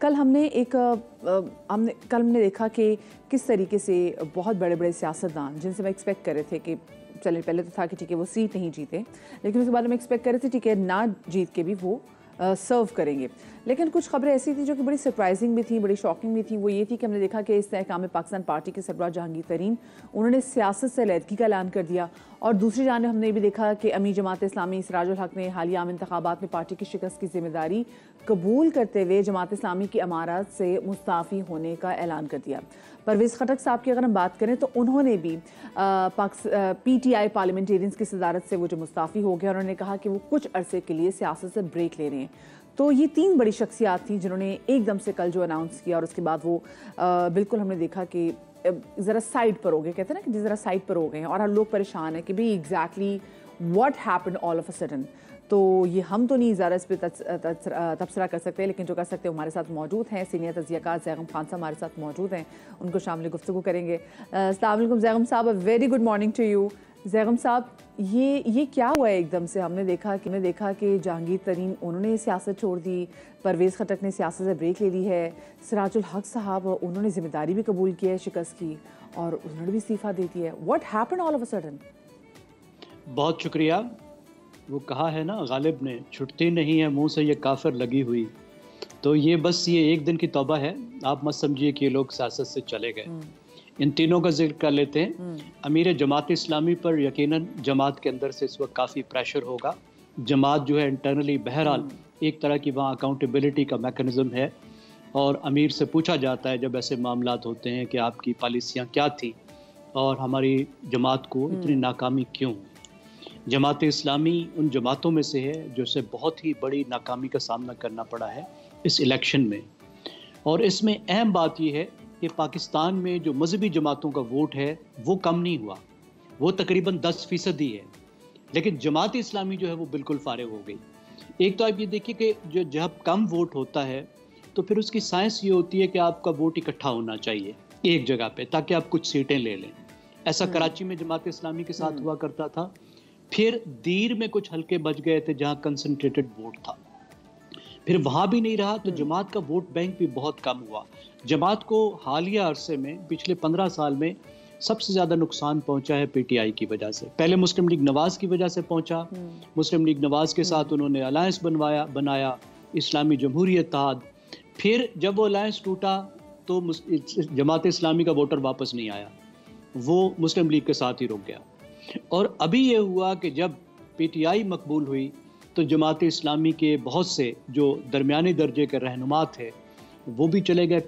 कल हमने हमने देखा कि किस तरीके से बहुत बड़े बड़े सियासतदान जिनसे मैं एक्सपेक्ट कर रहे थे कि चलिए पहले तो था कि ठीक है वो सीट नहीं जीते, लेकिन उसके बाद हम एक्सपेक्ट कर रहे थे ठीक है ना जीत के भी वो सर्व करेंगे। लेकिन कुछ खबरें ऐसी थी जो कि बड़ी सरप्राइजिंग भी थी, बड़ी शॉकिंग भी थी। वो ये थी कि हमने देखा कि इस्तेहकाम पाकिस्तान पार्टी के सरबराह जहांगीर तरीन उन्होंने सियासत से अलहदगी का ऐलान कर दिया। और दूसरी जानिब हमने भी देखा कि अमीर जमात इस्लामी सिराजुल हक ने हालिया आम इंतखाबात में पार्टी की शिकस्त की जिम्मेदारी कबूल करते हुए जमात इस्लामी की अमारत से मुस्ताफ़ी होने का ऐलान कर दिया। परवेज़ खटक साहब की अगर हम बात करें तो उन्होंने भी PTI पार्लियामेंटेरियंस की सदारत से वो जो मुस्ताफ़ी हो गया, उन्होंने कहा कि वो कुछ अरसे के लिए सियासत से ब्रेक ले रहे हैं। तो ये 3 बड़ी शख्सियात थी जिन्होंने एकदम से कल जो अनाउंस किया और उसके बाद वो बिल्कुल हमने देखा कि ज़रा साइड पर हो गए, कहते हैं ना कि ज़रा साइड पर हो गए हैं और हम लोग परेशान हैं कि भाई exactly what happened all of a sudden. तो ये हम तो नहीं ज़्यादा इस पर तबसरा कर सकते, लेकिन जो कर सकते हैं हमारे साथ मौजूद हैं सीनियर तज़कियाकार ज़ैगम खान साहब हमारे साथ मौजूद हैं, उनको शामिल गुफ्तगू करेंगे। अस्सलाम वालेकुम ज़ैगम साहब, very good morning to you. Zaigham साहब, ये क्या हुआ है एकदम से? हमने देखा कि जहांगीर तरीन उन्होंने सियासत छोड़ दी, परवेज़ खटक ने सियासत से ब्रेक ले ली है, सिराजुल हक साहब उन्होंने जिम्मेदारी भी कबूल की है शिकस्त की और उन्होंने भी इस्तीफ़ा दे दिया है। What happened all of a sudden? बहुत शुक्रिया। वो कहा है ना गालिब ने, छुटती नहीं है मुंह से ये काफिर लगी हुई। तो ये बस ये एक दिन की तौबा है, आप मत समझिए कि ये लोग सियासत से चले गए। इन तीनों का जिक्र कर लेते हैं। अमीर जमात इस्लामी पर यकीनन जमात के अंदर से इस वक्त काफ़ी प्रेशर होगा। जमात जो है इंटरनली बहरहाल एक तरह की वहाँ अकाउंटेबिलिटी का मैकेनिज़्म है और अमीर से पूछा जाता है जब ऐसे मामलात होते हैं कि आपकी पॉलिसियाँ क्या थी और हमारी जमात को इतनी नाकामी क्यों। जमात इस्लामी उन जमातों में से है जो से बहुत ही बड़ी नाकामी का सामना करना पड़ा है इस इलेक्शन में। और इसमें अहम बात यह है कि पाकिस्तान में जो मजहबी जमातों का वोट है वो कम नहीं हुआ, वो तकरीबन 10% ही है, लेकिन जमात इस्लामी जो है वो बिल्कुल फारिग हो गई। एक तो आप ये देखिए कि जब कम वोट होता है तो फिर उसकी साइंस ये होती है कि आपका वोट इकट्ठा होना चाहिए एक जगह पे ताकि आप कुछ सीटें ले लें। ऐसा कराची में जमात इस्लामी के साथ हुआ करता था। फिर दीर में कुछ हल्के बच गए थे जहाँ कंसंट्रेटेड वोट था, फिर वहाँ भी नहीं रहा तो जमात का वोट बैंक भी बहुत कम हुआ। जमात को हालिया अरसे में पिछले 15 साल में सबसे ज़्यादा नुकसान पहुंचा है PTI की वजह से। पहले मुस्लिम लीग नवाज की वजह से पहुंचा, मुस्लिम लीग नवाज के साथ उन्होंने अलायंस बनाया इस्लामी जमहूरी इत्तेहाद। फिर जब वो अलायंस टूटा तो जमात इस्लामी का वोटर वापस नहीं आया, वो मुस्लिम लीग के साथ ही रुक गया। और अभी ये हुआ कि जब PTI मकबूल हुई तो जमात इस्लामी के बहुत से जो दरमियानी दर्जे के रहनुमा थे वो भी चले गए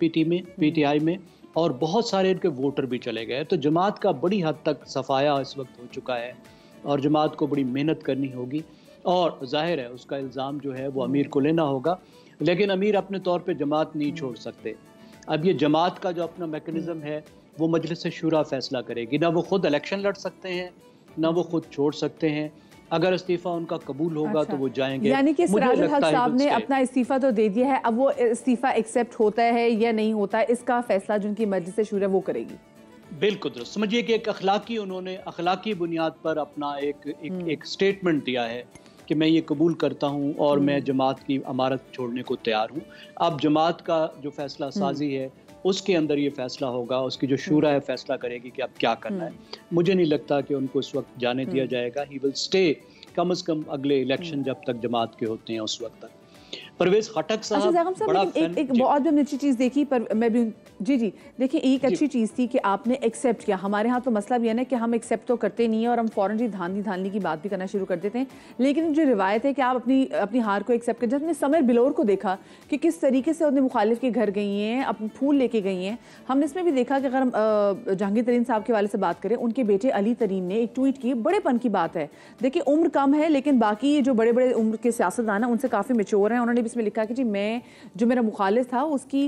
PTI में और बहुत सारे इनके वोटर भी चले गए। तो जमात का बड़ी हद तक सफाया इस वक्त हो चुका है और जमात को बड़ी मेहनत करनी होगी और जाहिर है उसका इल्ज़ाम जो है वो अमीर को लेना होगा, लेकिन अमीर अपने तौर पे जमात नहीं छोड़ सकते। अब ये जमात का जो अपना मैकेनिज़्म है वो मजलिस शूरा फैसला करेगी, ना वो खुद इलेक्शन लड़ सकते हैं ना वो खुद छोड़ सकते हैं। अगर इस्तीफा उनका कबूल होगा तो वो जाएंगे। यानी कि सिराजुल हक साहब ने अपना इस्तीफा तो दे दिया है, अब वो इस्तीफा एक्सेप्ट होता है या नहीं होता है इसका फैसला जिनकी मजलिस शूरा वो करेगी। बिल्कुल दुरुस्त समझिए कि उन्होंने अखलाकी बुनियाद पर अपना एक स्टेटमेंट दिया है कि मैं ये कबूल करता हूँ और मैं जमात की अमारत छोड़ने को तैयार हूँ। अब जमात का जो फैसला साजी है उसके अंदर ये फैसला होगा, उसकी जो शूरा है फैसला करेगी कि अब क्या करना है। मुझे नहीं लगता कि उनको इस वक्त जाने दिया जाएगा। ही विल स्टे कम से कम अगले इलेक्शन जब तक जमात के होते हैं उस वक्त तक। परवेज़ खटक साहब बड़ा एक बहुत भी अच्छी चीज़ देखी, पर मैं भी जी देखिए एक अच्छी चीज़ थी कि आपने एक्सेप्ट किया। हमारे यहाँ तो मसला भी है ना कि हम एक्सेप्ट तो करते नहीं है और हम फ़ौरन जी धांधली की बात भी करना शुरू कर देते हैं, लेकिन जो रिवायत है कि आप अपनी हार को एक्सेप्ट कर। जब हमने समर बिलोर को देखा कि किस तरीके से उन्हें मुखालिफ के घर गई हैं, अपने फूल लेके गई हैं, हमने इसमें भी देखा कि अगर हम जहांगीर तरीन साहब के वाले से बात करें, उनके बेटे अली तरीन ने एक ट्वीट की, बड़ेपन की बात है। देखिए उम्र कम है लेकिन बाकी जो बड़े बड़े उम्र के सियासतदान हैं उनसे काफ़ी मेच्योर हैं। उन्होंने इसमें लिखा कि जी मैं जो मेरा मुखालिफ था उसकी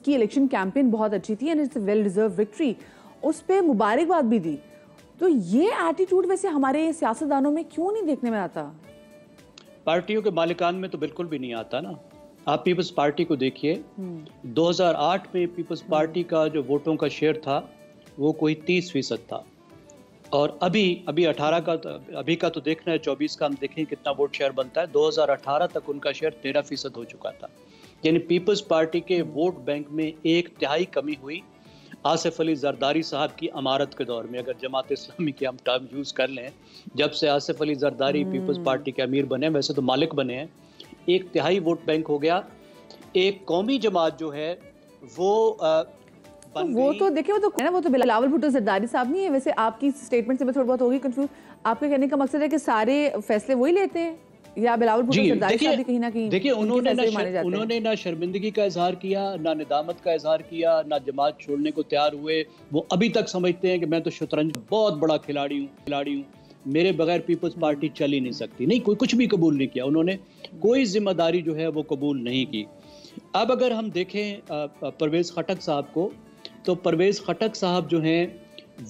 इलेक्शन कैंपेन बहुत अच्छी थी and it's a well deserve victory, उस पे मुबारकबाद भी दी। तो ये एटीट्यूड वैसे हमारे सियासतदानों में क्यों नहीं देखने में आता? पार्टियों के मालिकान में तो बिल्कुल भी नहीं आता ना। आप पीपल्स पार्टी को देखिए, 2008 में पीपल्स पार्टी का जो वोटों का शेयर था वो कोई 30% था और अभी 18 का अभी का तो देखना है, 24 का हम देखें कितना वोट शेयर बनता है। 2018 तक उनका शेयर 13% हो चुका था। यानी पीपल्स पार्टी के वोट बैंक में 1/3 कमी हुई आसिफ अली जरदारी साहब की अमारत के दौर में। अगर जमात इस्लामी की हम टर्म यूज़ कर लें, जब से आसिफ अली जरदारी पीपल्स पार्टी के अमीर बने, वैसे तो मालिक बने हैं, 1/3 वोट बैंक हो गया। एक कौमी जमात जो है वो वो तो देखिए, वो तो बिलावल भुट्टो जरदारी साहब नहीं है। वैसे आपकी स्टेटमेंट से मैं थोड़ी बहुत होगी कंफ्यूज। आपके कहने का मकसद है कि सारे फैसले वही लेते हैं, या बिलावल भुट्टो जरदारी साहब भी कहीं ना कहीं? देखिए, उन्होंने ना शर्मिंदगी का इजहार किया, ना निदामत का इजहार किया, ना जमात छोड़ने को तैयार हुए। वो अभी तक समझते हैं कि मैं तो शतरंज बहुत बड़ा खिलाड़ी हूँ, मेरे बगैर पीपल्स पार्टी चल ही नहीं सकती। नहीं, कोई कुछ भी कबूल नहीं किया उन्होंने, कोई जिम्मेदारी जो है वो कबूल नहीं की। अब अगर हम देखें परवेज़ खटक साहब को, तो परवेज़ खटक साहब जो हैं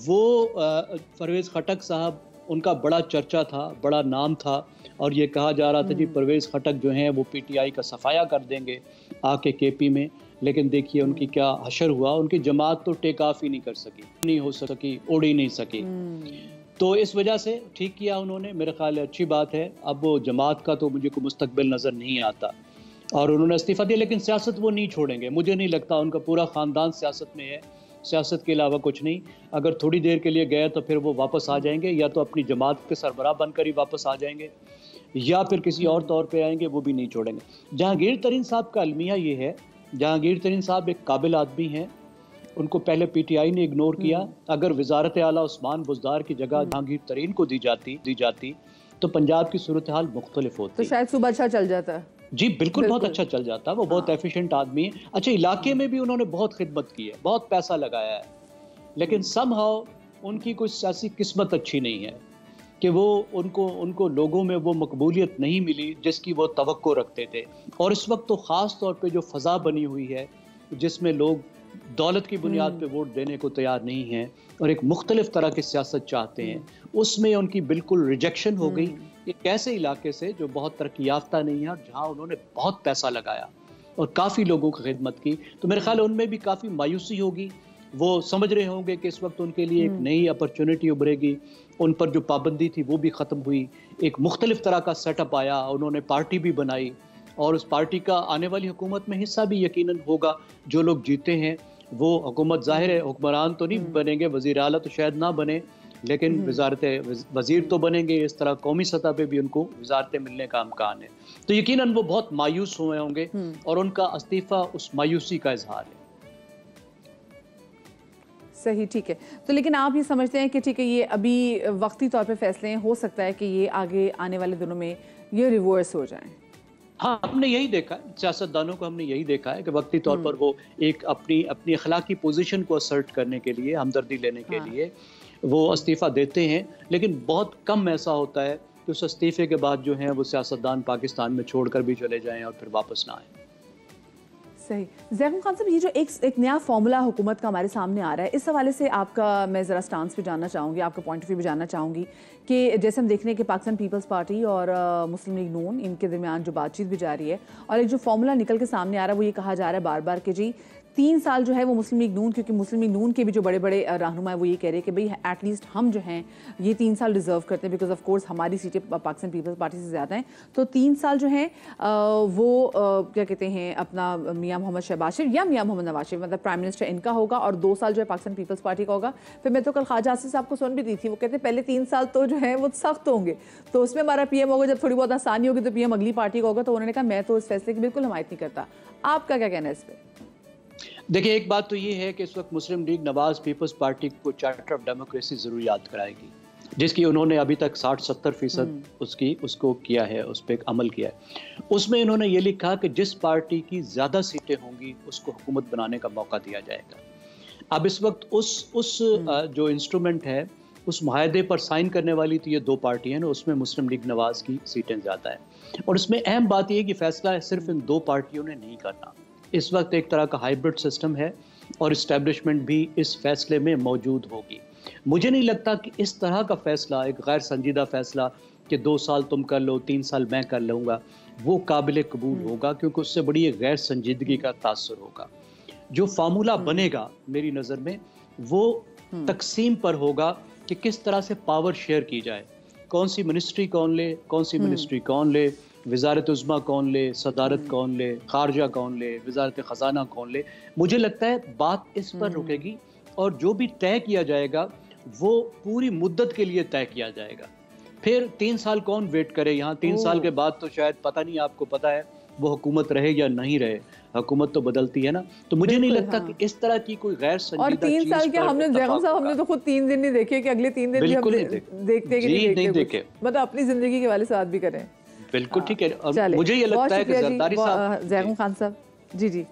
वो परवेज़ खटक साहब, उनका बड़ा चर्चा था, बड़ा नाम था, और ये कहा जा रहा था कि परवेज़ खटक जो हैं वो पीटीआई का सफाया कर देंगे आके केपी में। लेकिन देखिए उनकी क्या हशर हुआ, उनकी जमात तो टेक ऑफ ही नहीं कर सकी, नहीं हो सकी, उड़ ही नहीं सकी। तो इस वजह से ठीक किया उन्होंने, मेरे ख्याल है अच्छी बात है। अब वो जमात का तो मुझे कोई मुस्तकबिल नज़र नहीं आता और उन्होंने इस्तीफ़ा दिया, लेकिन सियासत वो नहीं छोड़ेंगे। मुझे नहीं लगता, उनका पूरा ख़ानदान सियासत में है, सियासत के अलावा कुछ नहीं। अगर थोड़ी देर के लिए गए तो फिर वो वापस आ जाएंगे, या तो अपनी जमात के सरबराह बनकर ही वापस आ जाएंगे, या फिर किसी और तौर पे आएंगे, वो भी नहीं छोड़ेंगे। जहांगीर तरीन साहब का अलमिया ये है, जहांगीर तरीन साहब एक काबिल आदमी हैं, उनको पहले पीटीआई ने इग्नोर किया। अगर वजारत आला उस्मान बुज़दार की जगह जहांगीर तरीन को दी जाती तो पंजाब की सूरत हाल मुख्तलिफ होती, तो शायद सुबह अच्छा चल जाता। जी बिल्कुल, बहुत अच्छा चल जाता। वो बहुत एफिशिएंट आदमी है। अच्छा, इलाके में भी उन्होंने बहुत खिदमत की है, बहुत पैसा लगाया है, लेकिन समहाउ उनकी कोई सियासी किस्मत अच्छी नहीं है कि वो उनको लोगों में वो मकबूलियत नहीं मिली जिसकी वो तवक्को रखते थे। और इस वक्त तो ख़ास तौर पे जो फ़ज़ा बनी हुई है, जिसमें लोग दौलत की बुनियाद पे वोट देने को तैयार नहीं हैं और एक मुख्तलिफ तरह की सियासत चाहते हैं, उसमें उनकी बिल्कुल रिजेक्शन हो गई। एक ऐसे इलाके से जो बहुत तरक्की याफ्ता नहीं है और जहाँ उन्होंने बहुत पैसा लगाया और काफ़ी लोगों की खिदमत की, तो मेरे ख्याल है उनमें भी काफ़ी मायूसी होगी। वो समझ रहे होंगे कि इस वक्त उनके लिए एक नई अपॉर्चुनिटी उभरेगी, उन पर जो पाबंदी थी वो भी ख़त्म हुई, एक मुख्तलिफ तरह का सेटअप आया, उन्होंने पार्टी भी बनाई और उस पार्टी का आने वाली हुकूमत में हिस्सा भी यकीनन होगा। जो लोग जीते हैं वो हुकूमत, ज़ाहिर है हुक्मरान तो नहीं बनेंगे, वज़ीर आला तो शायद ना बने, लेकिन वज़ीर तो बनेंगे। इस तरह कौमी सतह पे भी उनको वज़ारतें मिलने का इम्कान है। तो यकीनन वो बहुत मायूस हुए होंगे और उनका इस्तीफ़ा उस मायूसी का इजहार है। सही, ठीक है। तो लेकिन आप ये समझते हैं कि ठीक है, ये अभी वक्ती तौर पे फैसले हैं, हो सकता है कि ये आगे आने वाले दिनों में ये रिवर्स हो जाएं? हाँ, हमने यही देखा है, सियासतदानों को हमने यही देखा है कि वक्ती तौर पर वो एक अपनी अखलाकी पोजीशन को असर्ट करने के लिए, हमदर्दी लेने के लिए वो इस्तीफ़ा देते हैं, लेकिन बहुत कम ऐसा होता है कि उस इस्तीफ़े के बाद जो है वो सियासतदान पाकिस्तान में छोड़कर भी चले जाएं और फिर वापस ना आएं। सही। ज़ैफ़ुल खान साहब, ये जो एक नया फॉर्मूला हुकूमत का हमारे सामने आ रहा है, इस हवाले से आपका मैं ज़रा स्टांस भी जानना चाहूँगी, आपका पॉइंट ऑफ व्यू भी जानना चाहूँगी कि जैसे हम देख रहे हैं कि पाकिस्तान पीपल्स पार्टी और मुस्लिम लीग नून, इनके दरमियान जो बातचीत भी जारी है और एक जो फॉर्मूला निकल के सामने आ रहा है वो ये कहा जा रहा है बार बार कि जी 3 साल जो है वो मुस्लिम लीग नून, क्योंकि मुस्लिम लीग नून के भी जो बड़े बड़े रहनुमा है वो ये कह रहे हैं कि भाई एटलीस्ट हम जो हैं ये 3 साल डिज़र्व करते हैं, बिकॉज ऑफ कोर्स हमारी सीटें पाकिस्तान पीपल्स पार्टी से ज़्यादा हैं। तो 3 साल जो हैं वो क्या कहते हैं अपना मियाँ मोहम्मद शहबाज शरीफ या मियाँ मोहम्मद नवाज शरीफ, मतलब प्राइम मिनिस्टर इनका होगा, और 2 साल जो है पाकिस्तान पीपल्स पार्टी का होगा। फिर मैं तो कल ख्वाजा आसिफ साहब को सुन भी दी थी, वो कहते हैं पहले 3 साल तो जो है वो सख्त होंगे, तो उसमें हमारा पीएम होगा, जब थोड़ी बहुत आसानी होगी तो पीएम अगली पार्टी का होगा। तो उन्होंने कहा मैं तो इस फैसले की बिल्कुल हमायत नहीं करता। आपका क्या कहना है इस पर? देखिए, एक बात तो ये है कि इस वक्त मुस्लिम लीग नवाज पीपल्स पार्टी को चार्टर ऑफ डेमोक्रेसी ज़रूर याद कराएगी, जिसकी उन्होंने अभी तक 60-70% उसको किया है, उस पर अमल किया है। उसमें इन्होंने ये लिखा कि जिस पार्टी की ज़्यादा सीटें होंगी उसको हुकूमत बनाने का मौका दिया जाएगा। अब इस वक्त उस जो इंस्ट्रूमेंट है, उस मुआहदे पर साइन करने वाली तो ये 2 पार्टियाँ हैं, उसमें मुस्लिम लीग नवाज की सीटें ज़्यादा है। और उसमें अहम बात यह है कि फैसला सिर्फ इन 2 पार्टियों ने नहीं करना। इस वक्त एक तरह का हाइब्रिड सिस्टम है और इस्टेब्लिशमेंट भी इस फैसले में मौजूद होगी। मुझे नहीं लगता कि इस तरह का फैसला, एक गैर संजीदा फैसला कि 2 साल तुम कर लो 3 साल मैं कर लूँगा, वो काबिल कबूल होगा, क्योंकि उससे बड़ी एक गैर संजीदगी का तासुर होगा। जो फार्मूला बनेगा मेरी नज़र में वो तकसीम पर होगा कि किस तरह से पावर शेयर की जाए, कौन सी मिनिस्ट्री कौन ले, कौन सी मिनिस्ट्री कौन ले, वजारत उज़्मा कौन ले, सदारत कौन ले, खारजा कौन ले, वजारत ख़जाना कौन ले। मुझे लगता है बात इस पर रुकेगी और जो भी तय किया जाएगा वो पूरी मुद्दत के लिए तय किया जाएगा। फिर 3 साल कौन वेट करे यहाँ, 3 साल के बाद तो शायद पता नहीं, आपको पता है वो हुकूमत रहे या नहीं रहे, हुकूमत तो बदलती है ना। तो मुझे नहीं लगता कि इस तरह की कोई गैर संजीदा और 3 साल क्या, हमने जैगम साहब हमने तो खुद 3 दिन नहीं देखे कि अगले 3 दिन भी हम देखते कि नहीं देखे, मतलब अपनी जिंदगी के वाले से बात भी करें। बिल्कुल ठीक है। मुझे ये लगता है कि जरदारी साहब, जैगम खान साहब जी।